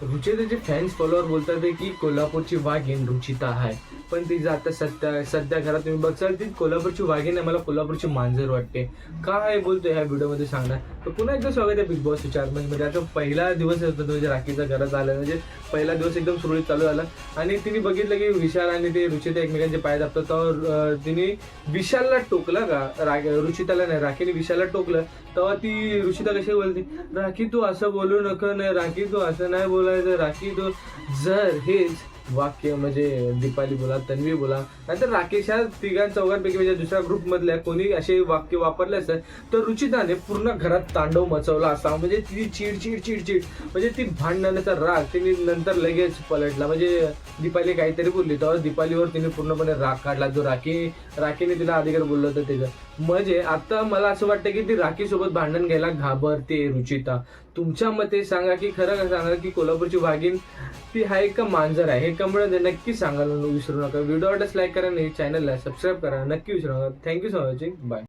रुचिताचे fans follower बोलतात आहे की कोल्हापूरची वाघीण रुचिता आहे, पण तिचं आता सध्या घरात तुम्ही बघाल ती कोल्हापूरची वाघीण आहे, मला कोल्हापूरची मांजर वाटते. काय बोलतोय ह्या व्हिडिओमध्ये सांगणार. तर पुन्हा एकदा स्वागत आहे बिग बॉस चार मध्ये. आता पहिला दिवस होता म्हणजे राखीचा घरात आला, म्हणजे पहिला दिवस एकदम सुरळीत चालू झाला आणि तिने बघितलं की विशाल आणि ते रुचिता एकमेकांचे पाय दाबतात. तर तिने विशालला टोकलं का, रुचिताला नाही, राखीने विशालला टोकलं. तेव्हा ती रुचिता कशी बोलते, राखी तू असं बोलू नको, नाही राखी तू असं नाही बोलायचं, राखी तू. जर हेच वाक्य म्हणजे दीपाली बोला, तन्वी बोला, नाहीतर राकेश ह्या तिघां चौघांपैकी म्हणजे दुसऱ्या ग्रुप मधल्या कोणी असे वाक्य वापरले असतात तर रुचिताने पूर्ण घरात तांडव मचवला असा. म्हणजे ती चिड म्हणजे ती भांडणाचा राग तिने नंतर लगेच पलटला. म्हणजे दीपाली काहीतरी बोलली तेव्हा दीपालीवर तिने पूर्णपणे राग काढला, जो राखीने तिला अधिकार बोललं होतं त्याचं. म्हणजे आता मला असं वाटतं की ती राखी सोबत भांडण घ्यायला घाबरते रुचिता. तुमच्या मते सांगा की खरं सांगा की कोल्हापूरची वाघीण ती आहे का मांजर आहे, हे कमेंट नक्की सांगायला विसरू नका. व्हिडिओ आवडल्यास लाईक करा आणि चॅनलला सबस्क्राईब करा नक्की विसरू नका. Thank you for watching. बाय.